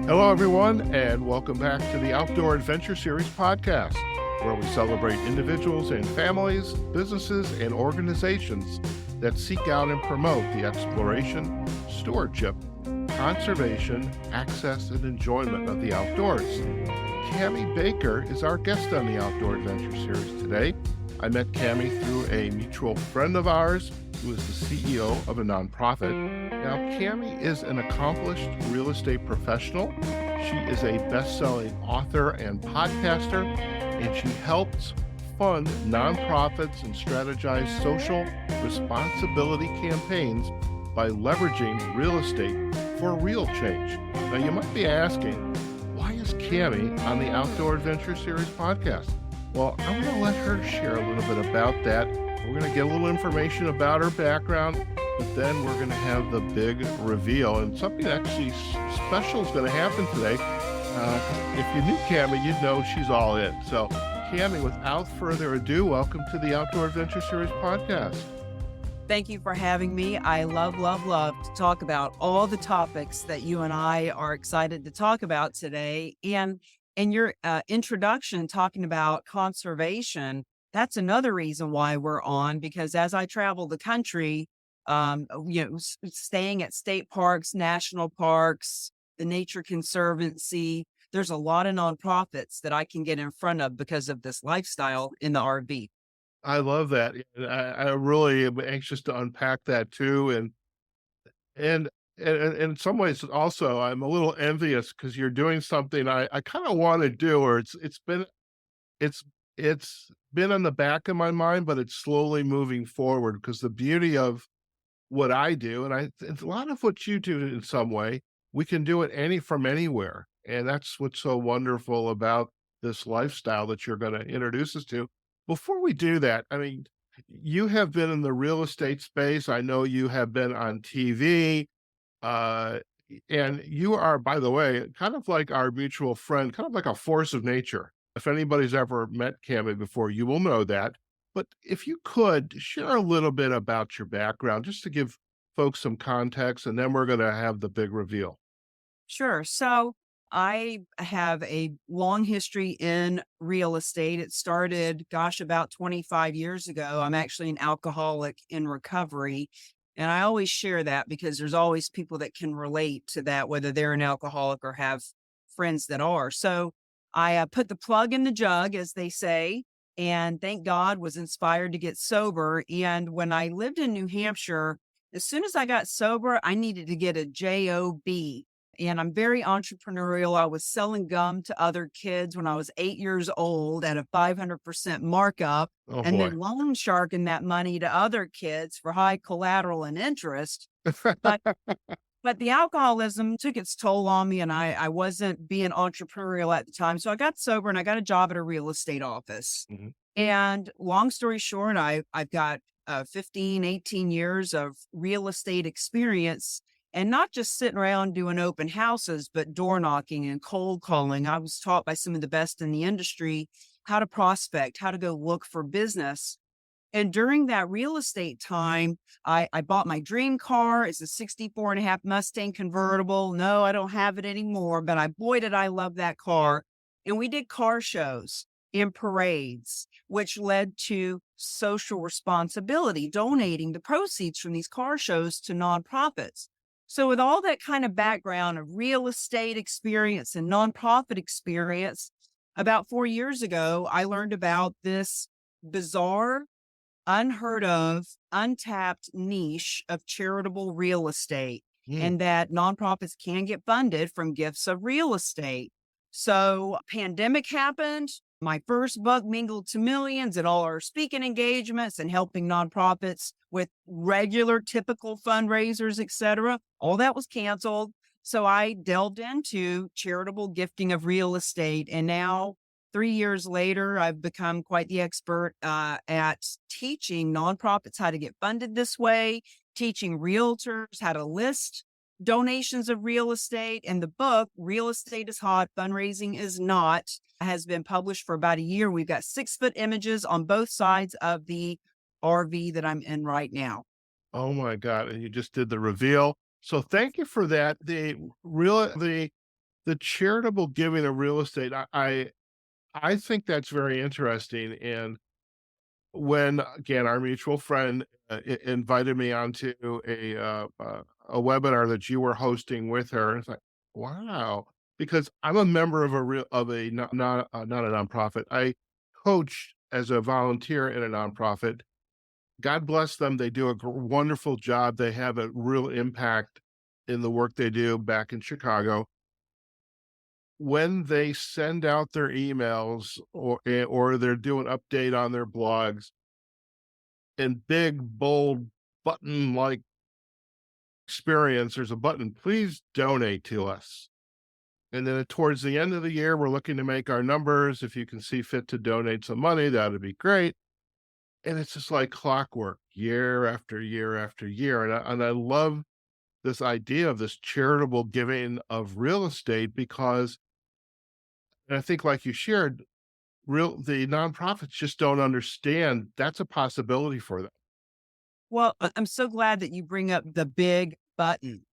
Hello, everyone, and welcome back to the Outdoor Adventure Series podcast, where we celebrate individuals and families, businesses, and organizations that seek out and promote the exploration, stewardship, conservation, access, and enjoyment of the outdoors. Cami Baker is our guest on the Outdoor Adventure Series today. I met Cami through a mutual friend of ours who is the CEO of a nonprofit. Now, Cami is an accomplished real estate professional. She is a best-selling author and podcaster, and she helps fund nonprofits and strategize social responsibility campaigns by leveraging real estate for real change. Now, you might be asking, why is Cami on the Outdoor Adventure Series podcast? Well, I'm going to let her share a little bit about that. We're going to get a little information about her background, but then we're going to have the big reveal, and something actually special is going to happen today. If you knew Cami, you'd know she's all in. So, Cami, without further ado, welcome to the Outdoor Adventure Series podcast. Thank you for having me. I love to talk about all the topics that you and I are excited to talk about today. And in your introduction, talking about conservation, that's another reason why we're on, because as I travel the country, staying at state parks, national parks, the Nature Conservancy, there's a lot of nonprofits that I can get in front of because of this lifestyle in the RV. I love that. I really am anxious to unpack that too. And in some ways also, I'm a little envious because you're doing something I kind of want to do, or it's been on the back of my mind, but it's slowly moving forward because the beauty of what I do, and it's a lot of what you do in some way, we can do it from anywhere. And that's what's so wonderful about this lifestyle that you're going to introduce us to. Before we do that, I mean, you have been in the real estate space. I know you have been on TV, uh, and you are, by the way, kind of like our mutual friend, kind of like a force of nature. If anybody's ever met Cami before, you will know that. But if you could share a little bit about your background, just to give folks some context, and then we're going to have the big reveal. Sure. So I have a long history in real estate. It started, about 25 years ago. I'm actually an alcoholic in recovery. And I always share that because there's always people that can relate to that, whether they're an alcoholic or have friends that are. So I put the plug in the jug, as they say, and thank God was inspired to get sober. And when I lived in New Hampshire, as soon as I got sober, I needed to get a job. And I'm very entrepreneurial. I was selling gum to other kids when I was 8 years old at a 500% markup, Oh and boy. then loan sharking that money to other kids for high collateral and interest. But but the alcoholism took its toll on me, and I wasn't being entrepreneurial at the time. So I got sober and I got a job at a real estate office. Mhm. And long story short, I've got 15, 18 years of real estate experience, and not just sitting around doing open houses, but door knocking and cold calling. I was taught by some of the best in the industry how to prospect, how to go look for business. And during that real estate time, I bought my dream car. It's a 64 and a half Mustang convertible. No, I don't have it anymore, but boy, did I love that car. And we did car shows and parades, which led to social responsibility, donating the proceeds from these car shows to nonprofits. So with all that kind of background of real estate experience and nonprofit experience, about 4 years ago, I learned about this bizarre, unheard of, untapped niche of charitable real estate, Mm. and that nonprofits can get funded from gifts of real estate. So pandemic happened. My first book, Mingled to Millions, and all our speaking engagements and helping nonprofits with regular, typical fundraisers, etc. All that was canceled. So I delved into charitable gifting of real estate. And now 3 years later, I've become quite the expert at teaching nonprofits how to get funded this way, teaching realtors how to list donations of real estate. And the book, Real Estate is Hot, Fundraising is Not, has been published for about a year. We've got 6-foot images on both sides of the RV that I'm in right now. Oh my God. And you just did the reveal. So thank you for that. The the charitable giving of real estate, I think that's very interesting. And when again our mutual friend invited me onto a webinar that you were hosting with her, and it's like, wow, because I'm a member of a not a nonprofit. I coach as a volunteer in a nonprofit. God bless them. They do a wonderful job. They have a real impact in the work they do back in Chicago. When they send out their emails or they're doing update on their blogs in big, bold, button-like experience, there's a button, "Please donate to us." And then towards the end of the year, we're looking to make our numbers. If you can see fit to donate some money, that'd be great. And it's just like clockwork, year after year after year. And I love this idea of this charitable giving of real estate because, and I think like you shared, the nonprofits just don't understand that's a possibility for them. Well, I'm so glad that you bring up the big button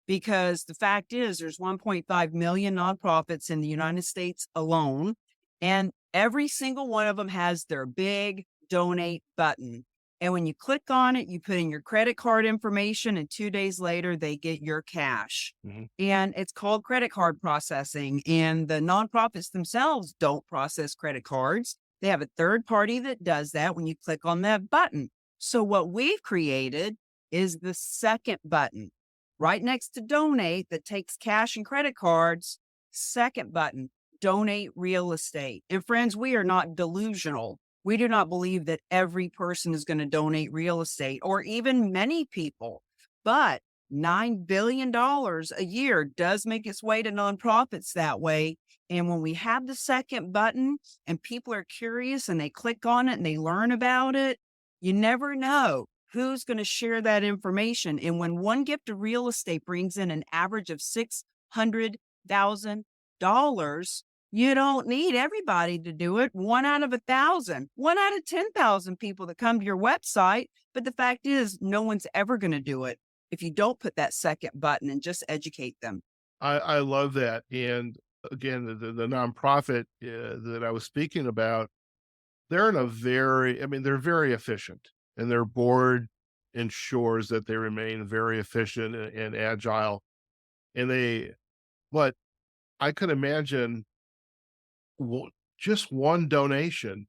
because the fact is there's 1.5 million nonprofits in the United States alone, and every single one of them has their big donate button. And when you click on it, you put in your credit card information, and 2 days later, they get your cash. Mhm. And it's called credit card processing. And the nonprofits themselves don't process credit cards. They have a third party that does that when you click on that button. So, what we've created is the second button right next to donate that takes cash and credit cards. Second button, donate real estate. And friends, we are not delusional. We do not believe that every person is going to donate real estate or even many people, but $9 billion a year does make its way to nonprofits that way. And when we have the second button and people are curious and they click on it and they learn about it, you never know who's going to share that information. And when one gift of real estate brings in an average of $600,000, you don't need everybody to do it. 1 out of 1,000, 1 out of 10,000 people that come to your website. But the fact is, no one's ever going to do it if you don't put that second button and just educate them. I love that. And again, the nonprofit that I was speaking about, they're in a very, I mean, they're very efficient, and their board ensures that they remain very efficient and agile. And but I could imagine just one donation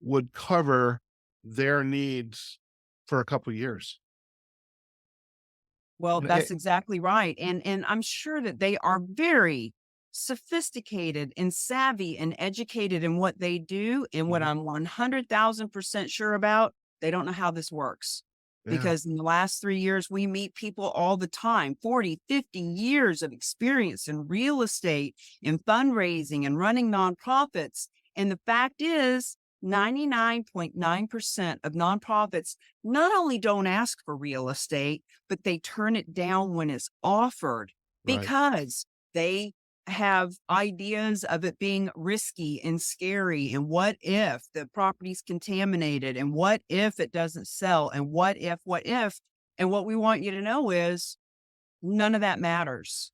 would cover their needs for a couple years. Well, And that's exactly right. And I'm sure that they are very sophisticated and savvy and educated in what they do. And what Mhm. I'm 100,000% sure about, they don't know how this works. Yeah, Because in the last 3 years, we meet people all the time, 40, 50 years of experience in real estate, in fundraising, and running nonprofits. And the fact is, 99.9% of nonprofits not only don't ask for real estate, but they turn it down when it's offered right. because they have ideas of it being risky and scary. And what if the property's contaminated? And what if it doesn't sell? And what if? And what we want you to know is none of that matters.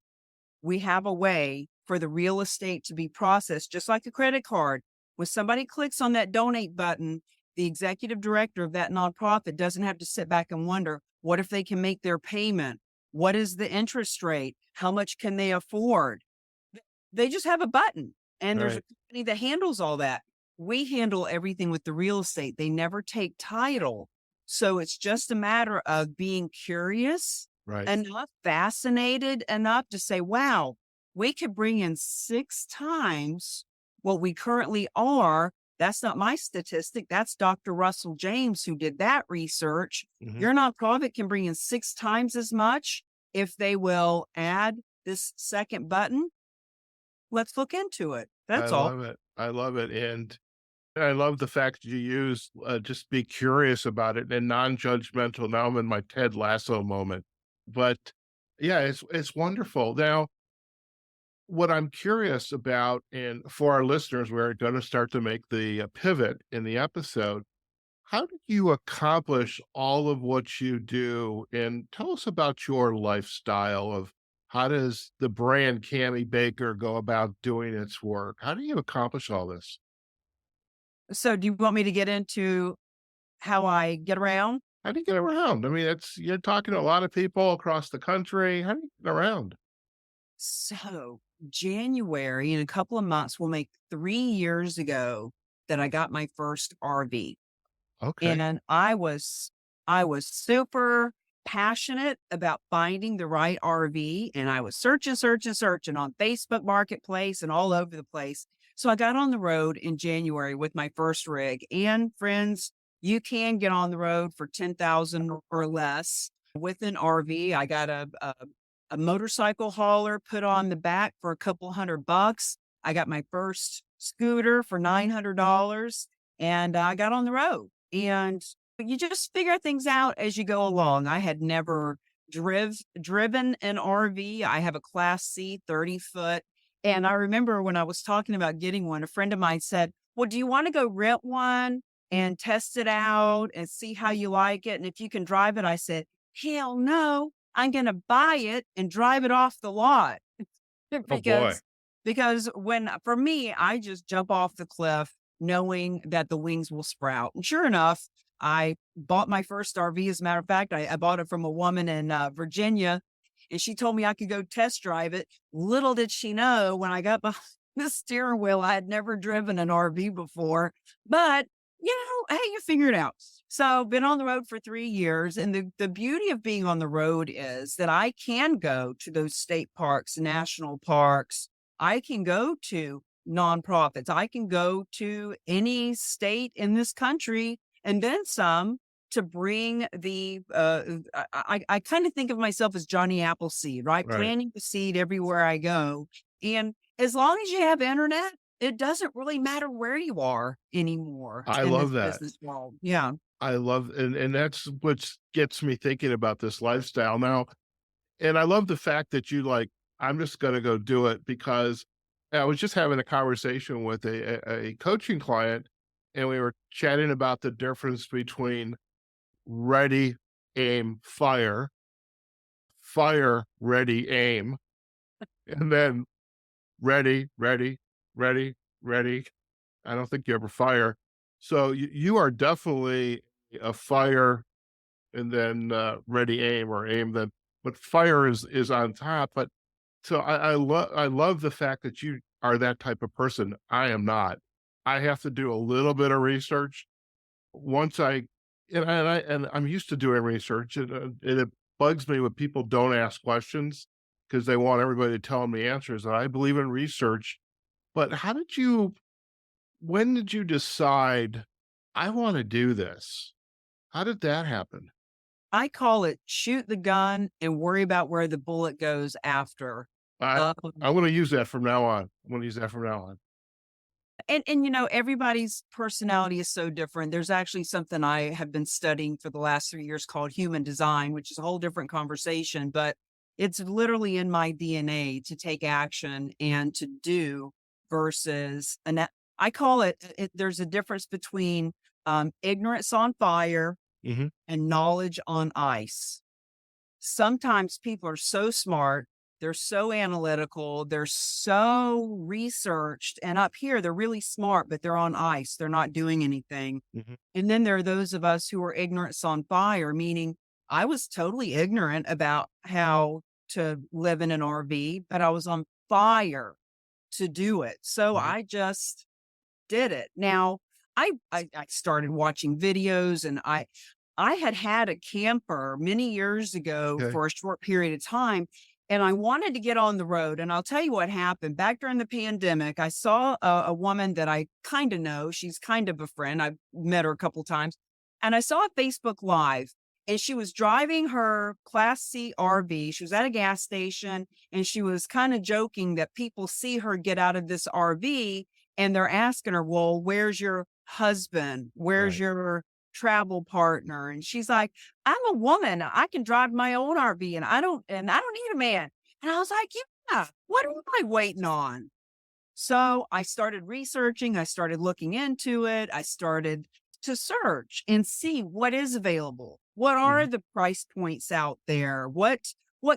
We have a way for the real estate to be processed just like a credit card. When somebody clicks on that donate button, the executive director of that nonprofit doesn't have to sit back and wonder, what if they can make their payment? What is the interest rate? How much can they afford? They just have a button and there's a Right, company that handles all that. We handle everything with the real estate. They never take title. So it's just a matter of being curious right, enough, fascinated enough to say, wow, we could bring in 6 times what we currently are. That's not my statistic. That's Dr. Russell James who did that research. mhm. Your nonprofit can bring in 6 times as much if they will add this second button. Let's look into it. I That's all. love it. I love it, and I love the fact you use, just be curious about it and non-judgmental. Now I'm in my Ted Lasso moment, but yeah, it's wonderful. Now, what I'm curious about, and for our listeners, we're gonna start to make the, pivot in the episode. How do you accomplish all of what you do? And tell us about your lifestyle of How does the brand Cami Baker go about doing its work? How do you accomplish all this? So do you want me to get into how I get around? How do you get around? I mean, it's you're talking to a lot of people across the country. How do you get around? So January, in a couple of months, will make 3 years ago that I got my first RV. Okay. And I was super passionate about finding the right RV, and I was searching, searching, searching on Facebook Marketplace and all over the place. So I got on the road in January with my first rig. And friends, you can get on the road for 10,000 or less with an RV. I got a motorcycle hauler put on the back for a couple $100. I got my first scooter for $900 and I got on the road. And you just figure things out as you go along. I had never driven an RV. I have a Class C 30-foot. And I remember when I was talking about getting one, a friend of mine said, "Well, do you want to go rent one and test it out and see how you like it? And if you can drive it?" I said, "Hell no, I'm going to buy it and drive it off the lot." Oh boy. because because when for me, I just jump off the cliff knowing that the wings will sprout. And sure enough, I bought my first RV. As a matter of fact, I bought it from a woman in Virginia, and she told me I could go test drive it. Little did she know when I got behind the steering wheel, I had never driven an RV before, but hey, you figure it out. So been on the road for 3 years. And the beauty of being on the road is that I can go to those state parks, national parks. I can go to nonprofits. I can go to any state in this country and then some to bring I kind of think of myself as Johnny Appleseed, right? Right. Planting the seed everywhere I go. And as long as you have internet, it doesn't really matter where you are anymore I in love this that. business world. Yeah. I love and that's what gets me thinking about this lifestyle now. And I love the fact that you like, I'm just gonna go do it because I was just having a conversation with a coaching client, and we were chatting about the difference between ready, aim, fire, fire, ready, aim, and then ready, ready, ready, ready. I don't think you ever fire. So you are definitely a fire and then ready, aim, or aim then, but fire is on top. But so I love the fact that you are that type of person. I am not. I have to do a little bit of research once and I'm used to doing research, and it bugs me when people don't ask questions because they want everybody to tell them the answers. And I believe in research, but when did you decide I want to do this? How did that happen? I call it shoot the gun and worry about where the bullet goes after. I Um, I'm gonna use that from now on. I'm gonna use that from now on. and everybody's personality is so different. There's actually something I have been studying for the last 3 years called human design, which is a whole different conversation, but it's literally in my DNA to take action and to do versus I call it, there's a difference between ignorance on fire Mhm. and knowledge on ice. Sometimes people are so smart, they're so analytical, they're so researched, and up here they're really smart, but they're on ice, they're not doing anything. Mhm. And then there are those of us who are ignorance on fire, meaning I was totally ignorant about how to live in an RV, but I was on fire to do it. So Mhm. I just did it. Now, I started watching videos, and I had a camper many years ago Okay. for a short period of time, and I wanted to get on the road. And I'll tell you what happened. Back during the pandemic, I saw a woman that I kind of know. She's kind of a friend. I've met her a couple times. And I saw a Facebook Live, and she was driving her Class C RV. She was at a gas station, and she was kind of joking that people see her get out of this RV and they're asking her, "Well, where's your husband? Where's Right. your travel partner?" And she's like, "I'm a woman. I can drive my own RV and I don't need a man." And I was like, "Yeah, what am I waiting on?" So I started researching, I started looking into it, I started to search and see what is available. What are Mhm. the price points out there? What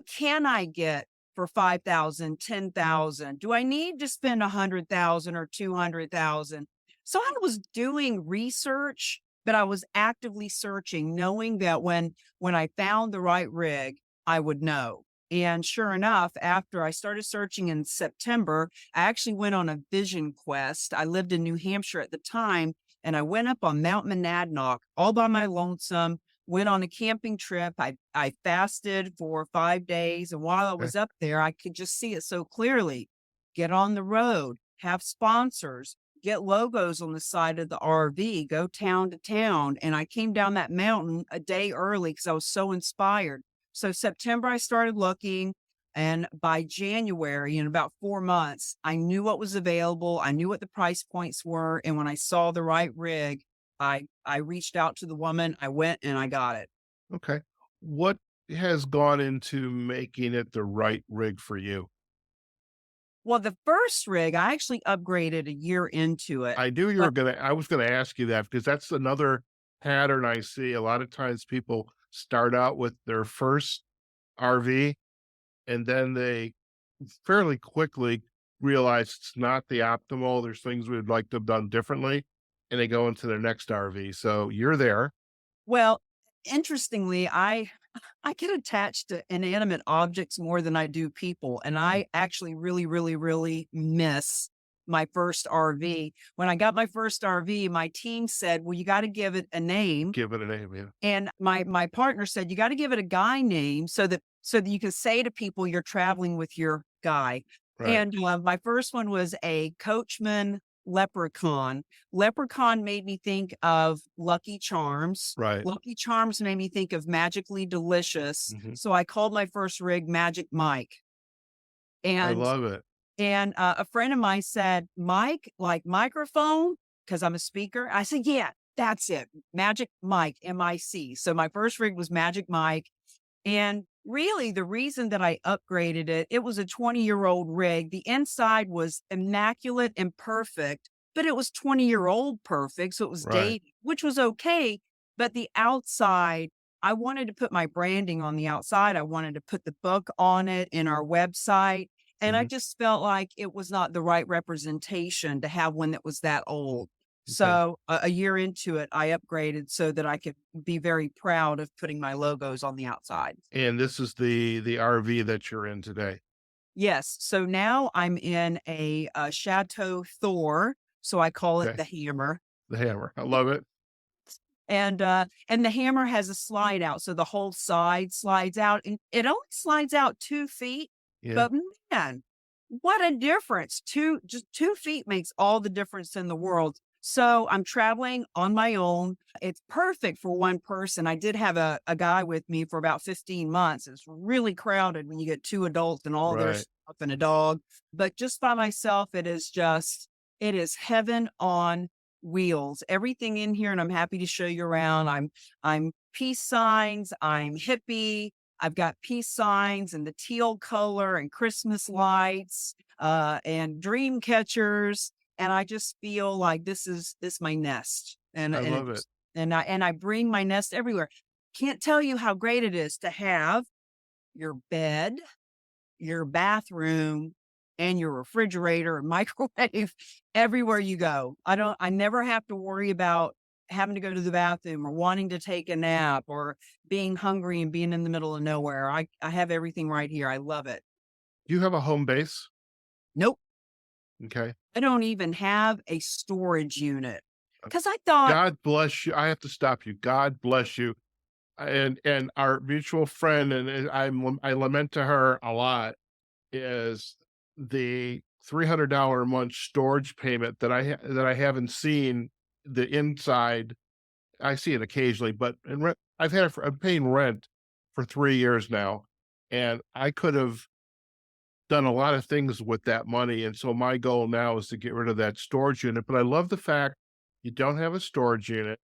can I get for 5,000, 10,000? Do I need to spend 100,000 or 200,000? So I was doing research, but I was actively searching, knowing that when I found the right rig, I would know. And sure enough, after I started searching in September, I actually went on a vision quest. I lived in New Hampshire at the time, and I went up on Mount Monadnock all by my lonesome, went on a camping trip. I fasted for 5 days. And while I Okay. was up there, I could just see it so clearly. Get on the road, have sponsors, get logos on the side of the RV, go town to town. And I came down that mountain a day early because I was so inspired. So September, I started looking. And by January, in about 4 months, I knew what was available. I knew what the price points were. And when I saw the right rig, I reached out to the woman. I went and I got it. Okay. What has gone into making it the right rig for you? Well, the first rig, I actually upgraded a year into it. I knew you were But gonna I was gonna ask you that because that's another pattern I see. A lot of times people start out with their first RV and then they fairly quickly realize it's not the optimal. There's things we'd like to have done differently, and they go into their next RV. So you're there. well, interestingly, I get attached to inanimate objects more than I do people. And I actually really, really, really miss my first RV. When I got my first RV, my team said, well, you got to give it a name. Give it a name, yeah. And my partner said, you got to give it a guy name so that you can say to people you're traveling with your guy. Right, And my first one was a Coachman Leprechaun. Leprechaun made me think of Lucky Charms. right. Lucky Charms made me think of Magically Delicious. Mhm. So I called my first rig Magic Mike. I And love it. a friend of mine said, Mike, like microphone, because I'm a speaker. I said, yeah, that's it. Magic Mike, MIC. So my first rig was Magic Mike. And really, the reason that I upgraded it, it was a 20-year-old rig. The inside was immaculate and perfect, but it was 20-year-old perfect. So it was Right. dated, which was okay. But the outside, I wanted to put my branding on the outside. I wanted to put the book on it in our website. And I Mhm. just felt like it was not the right representation to have one that was that old. Okay. So a year into it, I upgraded so that I could be very proud of putting my logos on the outside. And this is the RV that you're in today. Yes. So now I'm in a Chateau Thor. So I call it Okay. the Hammer. The hammer. I love it. And the hammer has a slide out. So the whole side slides out and it only slides out 2 feet. Yeah. But man, what a difference. Just 2 feet makes all the difference in the world. So I'm traveling on my own. It's perfect for one person. I did have a guy with me for about 15 months. It's really crowded when you get two adults and all their Right. stuff and a dog. But just by myself, it is heaven on wheels. Everything in here, and I'm happy to show you around. I'm peace signs, I'm hippie. I've got peace signs and the teal color and Christmas lights, and dream catchers. And I just feel like this my nest. I love it. And I bring my nest everywhere. Can't tell you how great it is to have your bed, your bathroom, and your refrigerator and microwave everywhere you go. I never have to worry about having to go to the bathroom or wanting to take a nap or being hungry and being in the middle of nowhere. I have everything right here. I love it. Do you have a home base? Nope. Okay. I don't even have a storage unit because I thought, God bless you. I have to stop you. God bless you. And our mutual friend, and I lament to her a lot, is the $300 a month storage payment that I haven't seen the inside. I see it occasionally, but in rent, I'm paying rent for 3 years now, and I could have done a lot of things with that money, and so my goal now is to get rid of that storage unit. But I love the fact you don't have a storage unit.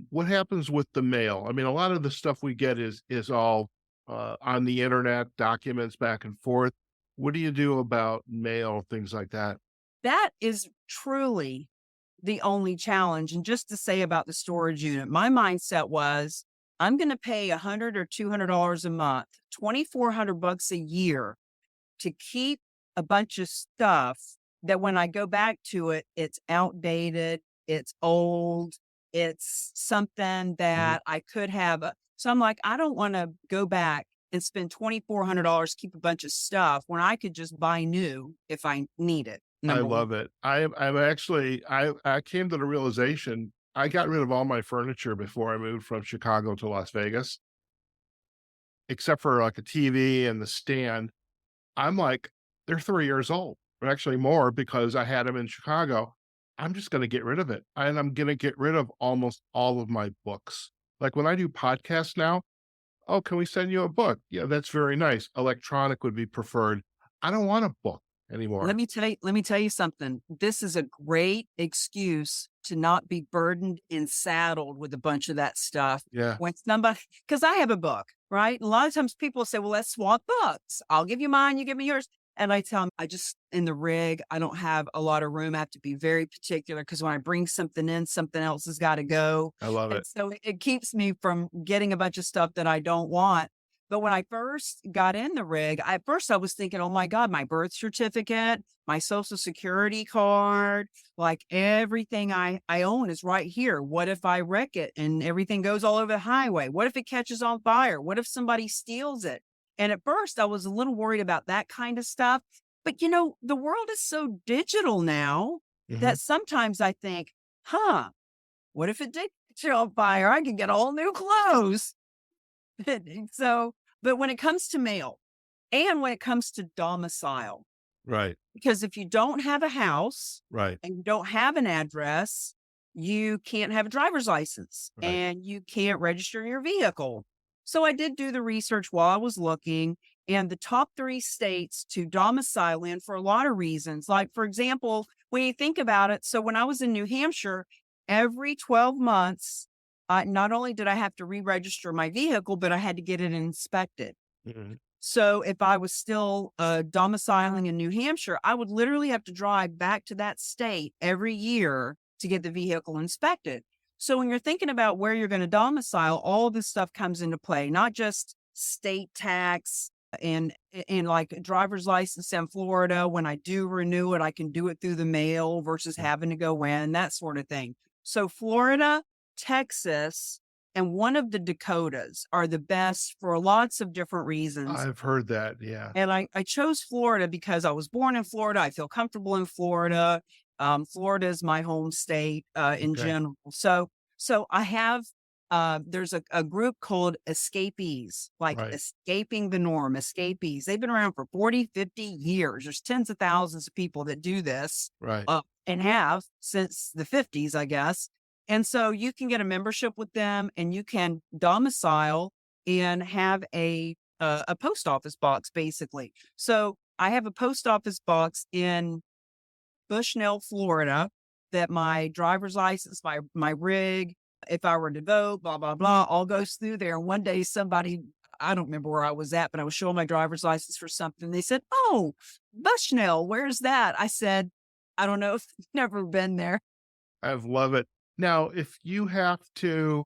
What happens with the mail? I mean, a lot of the stuff we get is all on the internet, documents back and forth. What do you do about mail, things like that? that is truly the only challenge. And just to say about the storage unit, my mindset was I'm going to pay $100 or $200 a month, $2,400 a year to keep a bunch of stuff that when I go back to it, it's outdated, it's old, it's something Mhm. that I could have. So I'm like, I don't want to go back and spend $2,400 to keep a bunch of stuff when I could just buy new if I need it. I Number one. love it. I'm actually I came to the realization I got rid of all my furniture before I moved from Chicago to Las Vegas, except for like a TV and the stand. I'm like, they're 3 years old, or actually more because I had them in Chicago. I'm just gonna get rid of it, and I'm gonna get rid of almost all of my books. Like, when I do podcasts now, "Oh, can we send you a book?" "Yeah, that's very nice." Electronic would be preferred. I don't want a book anymore. Let me tell you something. This is a great excuse to not be burdened and saddled with a bunch of that stuff. Yeah, When somebody, because I have a book, right? A lot of times people say, well, let's swap books. I'll give you mine, you give me yours. And I tell them, I just, in the rig, I don't have a lot of room. I have to be very particular because when I bring something in, something else has got to go. I love And it. so it keeps me from getting a bunch of stuff that I don't want. But when I first got in the rig, at first I was thinking, oh my God, my birth certificate, my social security card, like everything I own is right here. What if I wreck it and everything goes all over the highway? What if it catches on fire? What if somebody steals it? And at first I was a little worried about that kind of stuff. But the world is so digital now Mhm. that sometimes I think, huh, what if it did catch on fire? I could get all new clothes. So, but when it comes to mail and when it comes to domicile, Right, because if you don't have a house right, and you don't have an address, you can't have a driver's license right. and you can't register your vehicle. So I did do the research while I was looking, and the top three states to domicile in for a lot of reasons. Like, for example, when you think about it, so when I was in New Hampshire, every 12 months, not only did I have to re register my vehicle, but I had to get it inspected. Mhm. So if I was still domiciling in New Hampshire, I would literally have to drive back to that state every year to get the vehicle inspected. So when you're thinking about where you're going to domicile, all this stuff comes into play, not just state tax and like a driver's license in Florida. When I do renew it, I can do it through the mail versus Mm. having to go in, that sort of thing. So Florida, Texas, and one of the Dakotas are the best for lots of different reasons. I've heard that, yeah. And I chose Florida because I was born in Florida. I feel comfortable in Florida. Florida is my home state in Okay, general. So I have there's a group called escapees, like right, escaping the norm, escapees. They've been around for 40, 50 years. There's tens of thousands of people that do this right. and have since the 50s, I guess. And so you can get a membership with them and you can domicile and have a post office box, basically. So I have a post office box in Bushnell, Florida, that my driver's license, my rig, if I were to vote, blah, blah, blah, all goes through there. And one day somebody, I don't remember where I was at, but I was showing my driver's license for something. They said, "Oh, Bushnell, where's that?" I said, "I don't know. Never been there." I love it. Now, if you have to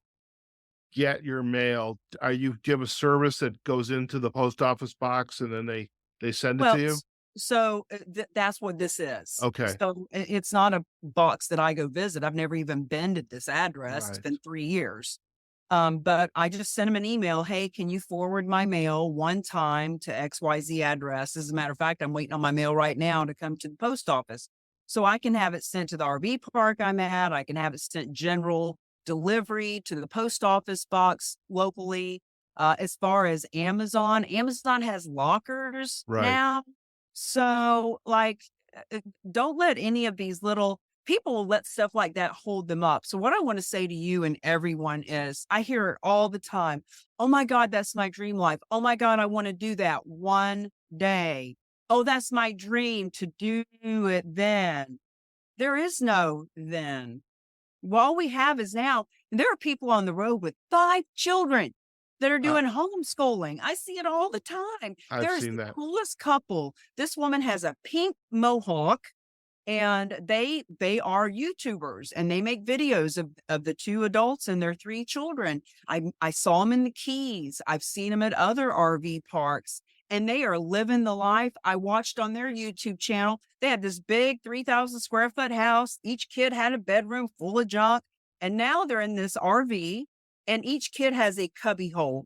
get your mail, are you do you have a service that goes into the post office box and then they send it to Well, you? so that's what this is. Okay, So it's not a box that I go visit. I've never even been to this address. It's right. been 3 years. But I just sent him an email. Hey, can you forward my mail one time to XYZ address? As a matter of fact, I'm waiting on my mail right now to come to the post office. So I can have it sent to the RV park I'm at. I can have it sent general delivery to the post office box locally. As far as Amazon, Amazon has lockers Right. now. So, like, don't let any of these little people will let stuff like that hold them up. So, what I want to say to you and everyone is I hear it all the time. Oh my God, that's my dream life. Oh my God, I want to do that one day. Oh, that's my dream to do it then. There is no then. All we have is now. And there are people on the road with 5 children that are I doing homeschooling. I see it all the time. I've There's seen the that. coolest couple. This woman has a pink mohawk and they are YouTubers, and they make videos of the two adults and their three children. I saw them in the Keys. I've seen them at other RV parks, and they are living the life. I watched on their YouTube channel. They had this big 3,000 square foot house. Each kid had a bedroom full of junk, and now they're in this RV, and each kid has a cubby hole,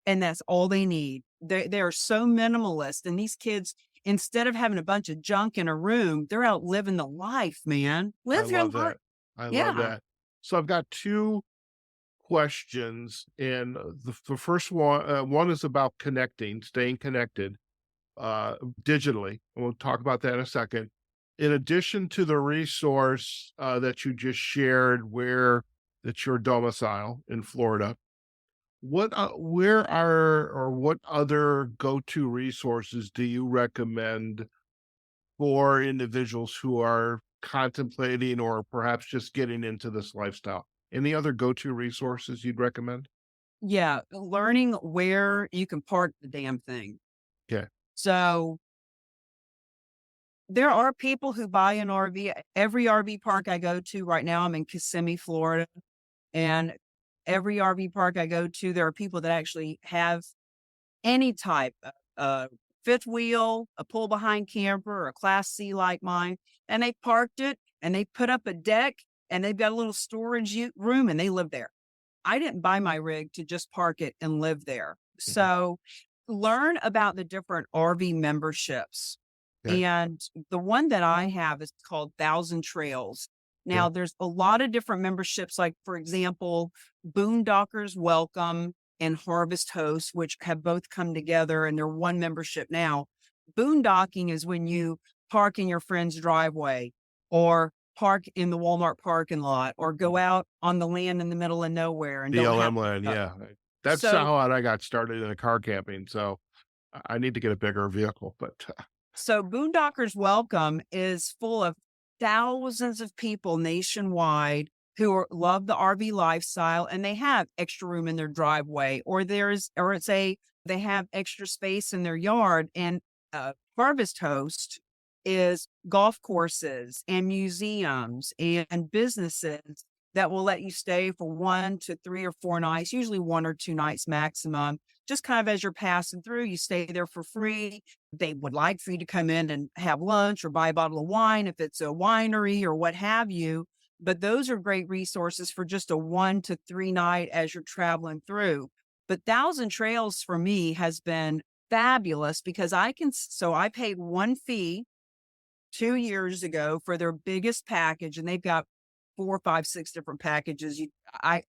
and that's all they need. They are so minimalist, and these kids, instead of having a bunch of junk in a room, they're out living the life, man. I Live your love life. that. I love Yeah. that. So I've got two questions, and the first one is about connecting, staying connected digitally. And we'll talk about that in a second. In addition to the resource that you just shared, where that's your domicile in Florida, where are or what other go-to resources do you recommend for individuals who are contemplating or perhaps just getting into this lifestyle? Any other go-to resources you'd recommend? Yeah, learning where you can park the damn thing. Okay. So, there are people who buy an RV. Every RV park I go to right now, I'm in Kissimmee, Florida, and every RV park I go to, there are people that actually have any type of fifth wheel, a pull behind camper, or a Class C like mine, and they parked it, and they put up a deck, and they've got a little storage room, and they live there. I didn't buy my rig to just park it and live there. Mhm. So learn about the different RV memberships. Okay. And the one that I have is called Thousand Trails. Now, Okay. there's a lot of different memberships, like, for example, Boondockers Welcome and Harvest Host, which have both come together and they're one membership now. Boondocking is when you park in your friend's driveway, or park in the Walmart parking lot, or go Mhm. out on the land in the middle of nowhere and don't have BLM land, uh, yeah. That's so how I got started in a car camping, so I need to get a bigger vehicle, but so Boondockers Welcome is full of thousands of people nationwide who love the RV lifestyle, and they have extra room in their driveway, or they have extra space in their yard. And Harvest Host is golf courses and museums and businesses that will let you stay for 1 to 3 or 4 nights, usually 1 or 2 nights maximum. Just kind of as you're passing through, you stay there for free. They would like for you to come in and have lunch or buy a bottle of wine if it's a winery or what have you. But those are great resources for just a 1 to 3 night as you're traveling through. But Thousand Trails for me has been fabulous because I paid one fee 2 years ago for their biggest package, and they've got 4, 5, 6 different packages. I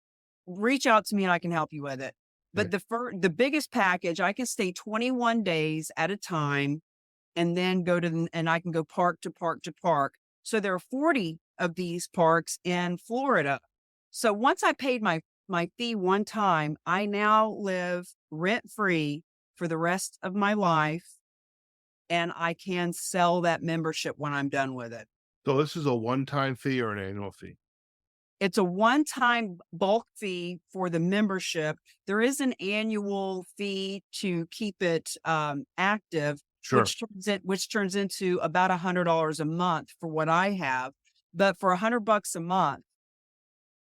reach out to me and I can help you with it. okay. But the biggest package, I can stay 21 days at a time, and then and I can go park to park to park. So there are 40 of these parks in Florida. So once I paid my fee one time, I now live rent free for the rest of my life, and I can sell that membership when I'm done with it. So this is a one-time fee or an annual fee? It's a one-time bulk fee for the membership. There is an annual fee to keep it active, Sure. which turns into about $100 a month for what I have. But for $100 a month,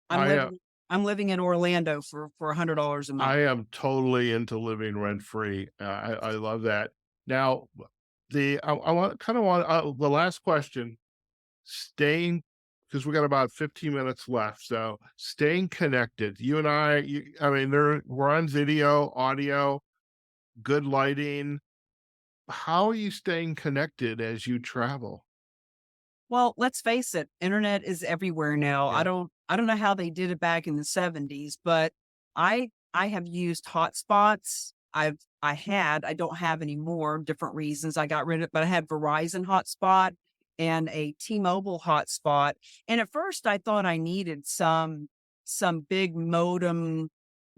I'm I, uh living I'm living in Orlando for $100 a month. I am totally into living rent-free. I love that. Now, I want kinda want the last question, staying, because we got about 15 minutes left, so staying connected. You and I mean, we're on video, audio, good lighting. How are you staying connected as you travel? Well, let's face it, internet is everywhere now. Yeah, I don't know how they did it back in the '70s, but I have used hotspots. I don't have any more, different reasons. I got rid of, but I had Verizon hotspot and a T-Mobile hotspot. And at first I thought I needed some big modem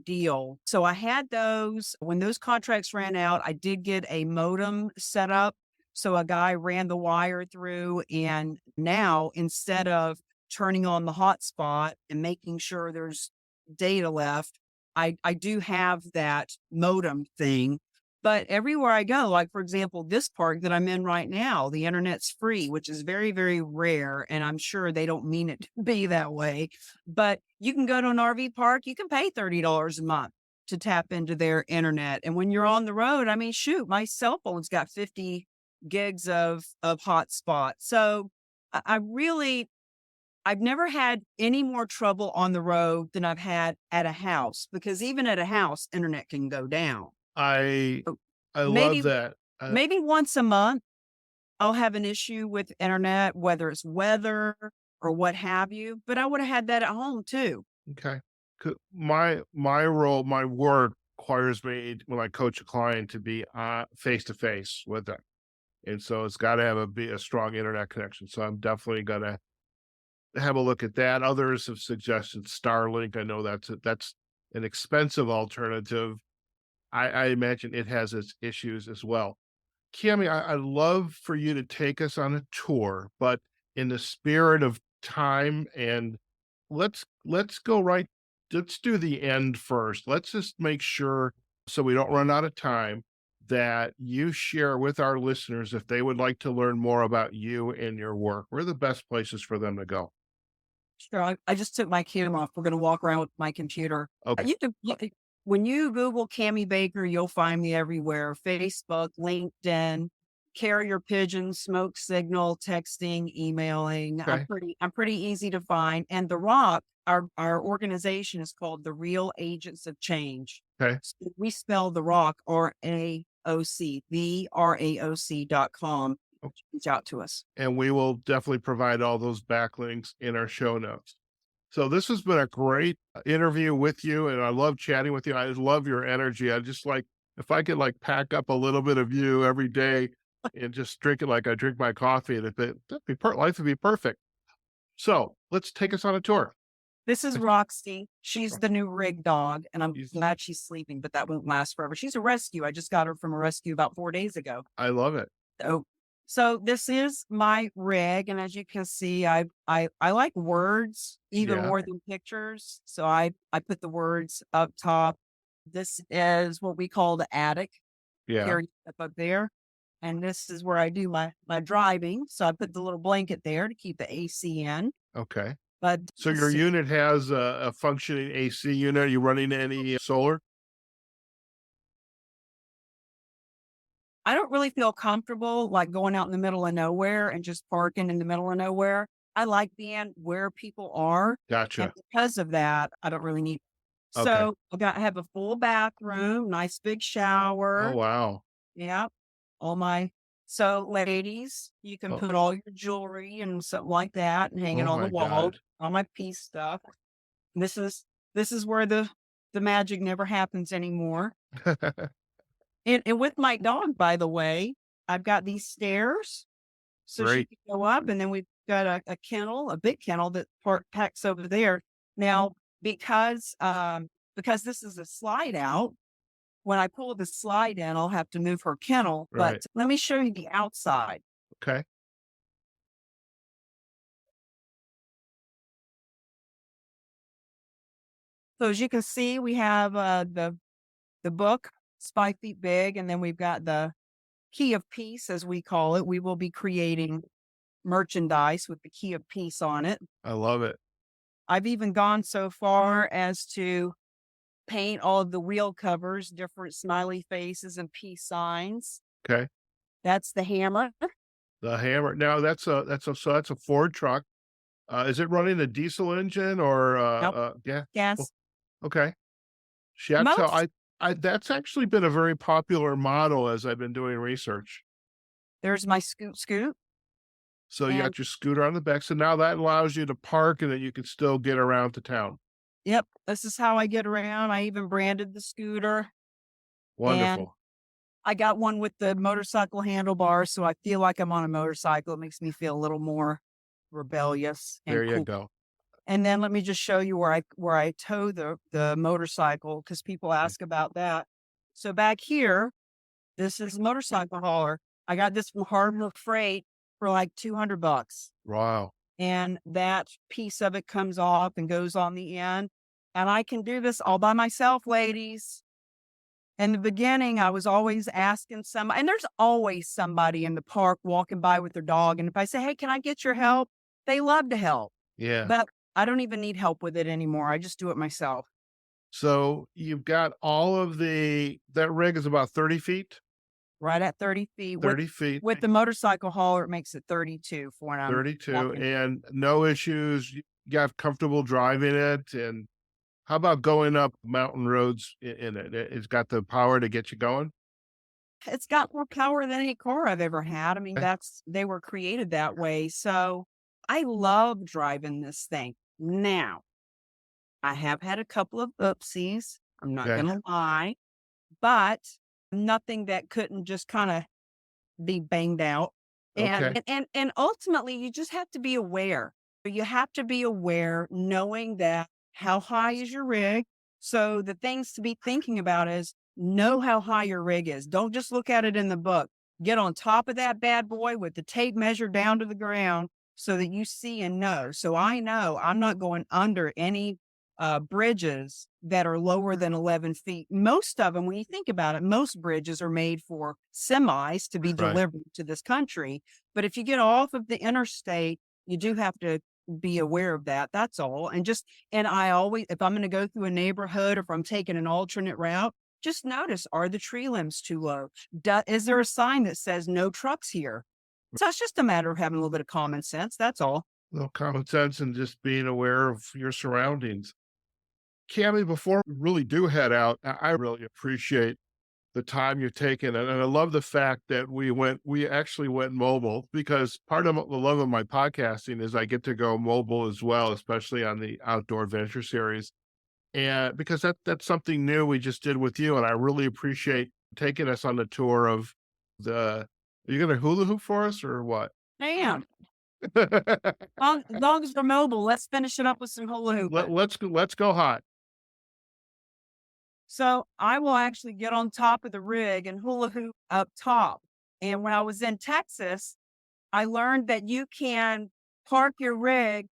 deal. So I had those. When those contracts ran out, I did get a modem set up. So a guy ran the wire through, and now instead of turning on the hotspot and making sure there's data left, I do have that modem thing. But everywhere I go, like, for example, this park that I'm in right now, the internet's free, which is very, very rare. And I'm sure they don't mean it to be that way. But you can go to an RV park, you can pay $30 a month to tap into their internet. And when you're on the road, I mean, shoot, my cell phone's got 50 gigs of hotspot. So I really, I've never had any more trouble on the road than I've had at a house, because even at a house, internet can go down. I So I love maybe that. maybe once a month, I'll have an issue with internet, whether it's weather or what have you, but I would have had that at home too. Okay. My role, my work requires me when I coach a client to be face to face with them, and so it's got to have be a strong internet connection. So I'm definitely gonna have a look at that. Others have suggested Starlink. I know that's an expensive alternative. I imagine it has its issues as well. Cami, I'd love for you to take us on a tour, but in the spirit of time, and let's go right. Let's do the end first. Let's just make sure, so we don't run out of time, that you share with our listeners, if they would like to learn more about you and your work, where are the best places for them to go? Sure. I just took my cam off. We're going to walk around with my computer. Okay. When you Google Cami Baker, you'll find me everywhere: Facebook, LinkedIn, carrier pigeon, smoke signal, texting, emailing. Okay. I'm pretty easy to find. And The Rock, our organization is called the Real Agents of Change. Okay. So we spell The Rock, RAOC, TheRAOC.com. Reach out to us. And we will definitely provide all those backlinks in our show notes. So this has been a great interview with you, and I love chatting with you. I love your energy. I just like, if I could like pack up a little bit of you every day and just drink it like I drink my coffee, and life would be perfect. So let's take us on a tour. This is Roxy. She's the new rig dog, and I'm She's- glad she's sleeping, but that won't last forever. She's a rescue. I just got her from a rescue about 4 days ago. I love it. So this is my rig, and as you can see, I like words even Yeah. more than pictures. So I put the words up top. This is what we call the attic. Yeah. Carry up there. And this is where I do my driving. So I put the little blanket there to keep the AC in. Okay. But So your unit has a functioning AC unit. Are you running any solar? I don't really feel comfortable like going out in the middle of nowhere and just parking in the middle of nowhere. I like being where people are. And Gotcha. because of that, I don't really need. Okay. So I have a full bathroom, nice big Oh, shower. wow. Yeah. So ladies, you can Oh, put all your jewelry and something like that and hang it oh on the my wall, God. all my piece stuff. This is where the magic never happens anymore. And with my dog, by the way, I've got these stairs so she Great. can go up, and then we've got a kennel, a big kennel that packs over there. Now, because this is a slide out, when I pull the slide in, I'll have to move her kennel. Right. But let me show you the outside. Okay. So as you can see, we have the book, it's 5 feet big, and then we've got the key of peace, as we call it. We will be creating merchandise with the key of peace on it. I love it. I've even gone so far as to paint all of the wheel covers, different smiley faces and peace signs. Okay. That's the hammer. The hammer. Now that's a Ford truck. Is it running a diesel engine or Nope. yeah? Gas. Okay. Chateau. Most I that's actually been a very popular model as I've been doing research. There's my scoot. So you And got your scooter on the back. So now that allows you to park and then you can still get around to town. yep, this is how I get around. I even branded the scooter, and Wonderful. I got one with the motorcycle handlebars, so I feel like I'm on a motorcycle. It makes me feel a little more rebellious and There you cool. go. And then let me just show you where I tow the motorcycle, because people ask about that. So back here, this is a motorcycle hauler. I got this from Harbor Freight for like $200. Wow. And that piece of it comes off and goes on the end. And I can do this all by myself, ladies. In the beginning, I was always asking somebody, and there's always somebody in the park walking by with their dog. And if I say, "Hey, can I get your help?" They love to help, Yeah. but I don't even need help with it anymore. I just do it myself. So you've got all of that rig is about 30 feet? Right at 30 feet. 30 feet, With the motorcycle hauler, it makes it 32 for when I'm 32, walking. and no issues. You got comfortable driving it. And how about going up mountain roads in it? It's got the power to get you going? It's got more power than any car I've ever had. I mean, Eh, they were created that way. So I love driving this thing. Now, I have had a couple of oopsies. I'm not Okay. going to lie, but nothing that couldn't just kind of be banged out. And, Okay. and ultimately, you just have to be aware. You have to be aware, knowing that how high is your rig. So the things to be thinking about is know how high your rig is. Don't just look at it in the book. Get on top of that bad boy with the tape measure down to the ground so that you see and know. So I know I'm not going under any bridges that are lower than 11 feet. Most of them, when you think about it, most bridges are made for semis to be Right. delivered to this country. But if you get off of the interstate, you do have to be aware of that. That's all. And I always, if I'm going to go through a neighborhood or if I'm taking an alternate route, just notice, are the tree limbs too low? Is there a sign that says no trucks here? So it's just a matter of having a little bit of common sense. That's all. Little common sense and just being aware of your surroundings. Cami, before we really do head out, I really appreciate the time you've taken. And I love the fact that we actually went mobile, because part of the love of my podcasting is I get to go mobile as well, especially on the Outdoor Adventure series. And because that's something new we just did with you. And I really appreciate taking us on the tour of are you going to hula hoop for us or what? Damn. Long as we're mobile, let's finish it up with some hula hooping. Let's go hot. So I will actually get on top of the rig and hula hoop up top. And when I was in Texas, I learned that you can park your rig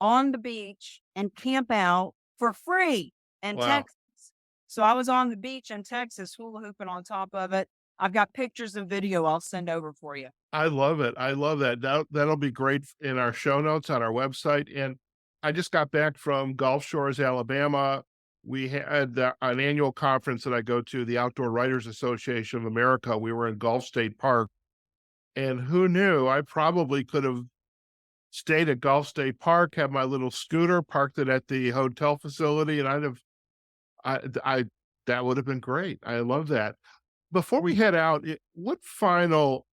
on the beach and camp out for free in Wow. Texas. So I was on the beach in Texas, hula hooping on top of it. I've got pictures and video I'll send over for you. I love it. I love that. That'll be great in our show notes on our website. And I just got back from Gulf Shores, Alabama. We had an annual conference that I go to, the Outdoor Writers Association of America. We were in Gulf State Park, and who knew? I probably could have stayed at Gulf State Park, had my little scooter, parked it at the hotel facility, and I that would have been great. I love that. Before we head out, what final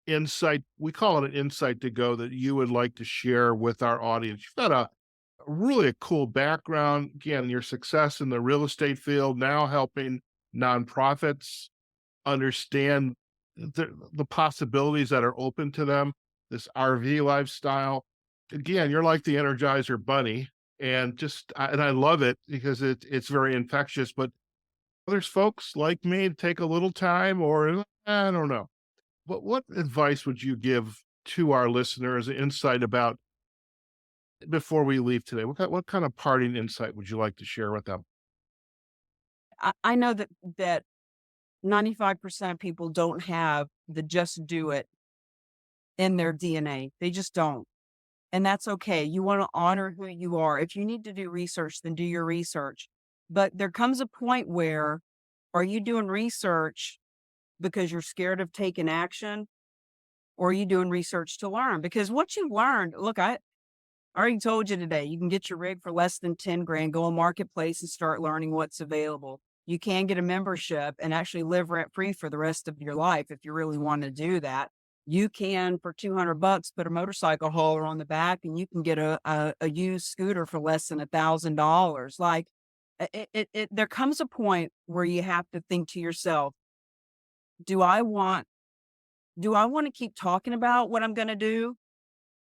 insight, we call it an insight to go, that you would like to share with our audience? You've got a really a cool background. Again, your success in the real estate field, now helping nonprofits understand the possibilities that are open to them, this RV lifestyle. Again, you're like the Energizer Bunny, and and I love it because it's very infectious. But there's folks like me take a little time, or I don't know. But what advice would you give to our listeners, insight about before we leave today? What kind of parting insight would you like to share with them? I know that 95% of people don't have the just do it in their DNA. They just don't. And that's okay. You want to honor who you are. If you need to do research, then do your research. But there comes a point where, are you doing research because you're scared of taking action? Or are you doing research to learn? Because what you learned, look, I already told you today, you can get your rig for less than 10 grand, go on Marketplace and start learning what's available. You can get a membership and actually live rent free for the rest of your life if you really want to do that. You can, for $200, put a motorcycle hauler on the back and you can get a used scooter for less than $1,000. Like there comes a point where you have to think to yourself, do I want to keep talking about what I'm going to do?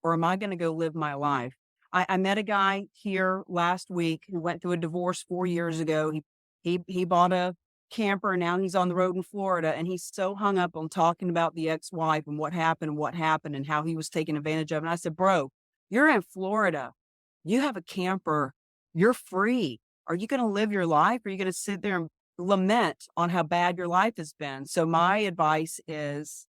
Or am I going to go live my life? I met a guy here last week who went through a divorce 4 years ago. He bought a camper and now he's on the road in Florida, and he's so hung up on talking about the ex-wife and what happened and how he was taken advantage of. And I said, bro, you're in Florida. You have a camper. You're free. Are you going to live your life? Or are you going to sit there and lament on how bad your life has been. So my advice is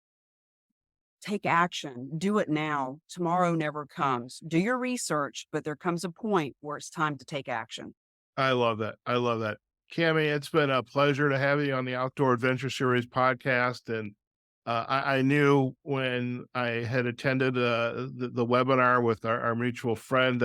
take action. Do it now. Tomorrow never comes. Do your research, but there comes a point where it's time to take action. I love that. I love that. Cami, it's been a pleasure to have you on the Outdoor Adventure Series podcast. And I knew when I had attended the webinar with our mutual friend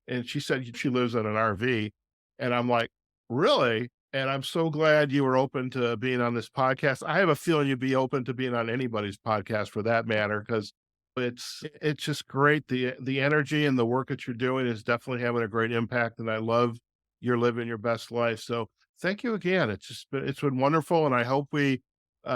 and she said she lives in an RV. And I'm like, really? And I'm so glad you were open to being on this podcast. I have a feeling you'd be open to being on anybody's podcast for that matter, because it's just great. The energy and the work that you're doing is definitely having a great impact. And I love you're living your best life. So thank you again. It's been wonderful. And I hope we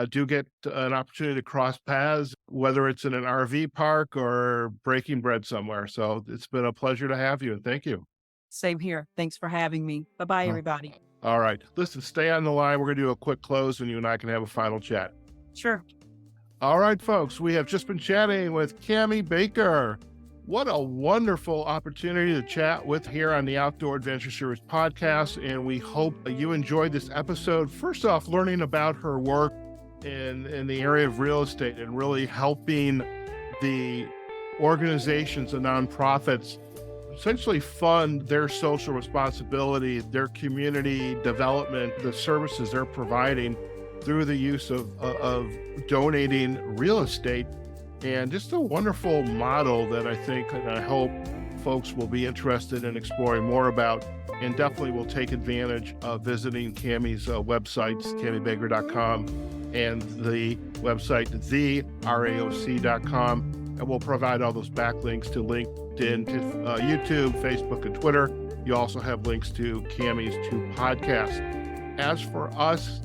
do get an opportunity to cross paths, whether it's in an RV park or breaking bread somewhere. So it's been a pleasure to have you, and thank you. Same here. Thanks for having me. Bye-bye, everybody. All right. Listen, stay on the line. We're going to do a quick close and you and I can have a final chat. Sure. All right, folks. We have just been chatting with Cami Baker. What a wonderful opportunity to chat with here on the Outdoor Adventure Series podcast. And we hope you enjoyed this episode. First off, learning about her work in the area of real estate and really helping the organizations and nonprofits essentially fund their social responsibility, their community development, the services they're providing through the use of donating real estate. And just a wonderful model that I think and I hope folks will be interested in exploring more about, and definitely will take advantage of visiting Cami's websites, camibaker.com and the website, theraoc.com. And we'll provide all those backlinks to LinkedIn, to YouTube, Facebook, and Twitter. You also have links to Cami's 2 podcasts. As for us,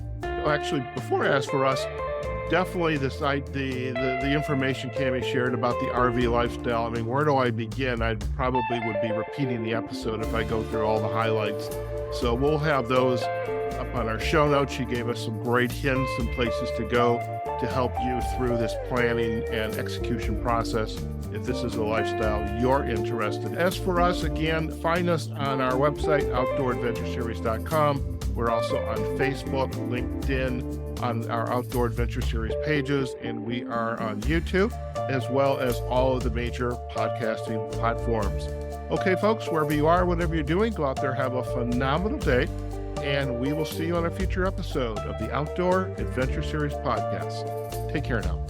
definitely the information Cami shared about the RV lifestyle. I mean, where do I begin? I probably would be repeating the episode if I go through all the highlights. So we'll have those up on our show notes. She gave us some great hints and places to go to help you through this planning and execution process if this is a lifestyle you're interested in. As for us, again, find us on our website, outdooradventureseries.com. We're also on Facebook, LinkedIn, on our Outdoor Adventure Series pages, and we are on YouTube, as well as all of the major podcasting platforms. Okay, folks, wherever you are, whatever you're doing, go out there, have a phenomenal day, and we will see you on a future episode of the Outdoor Adventure Series podcast. Take care now.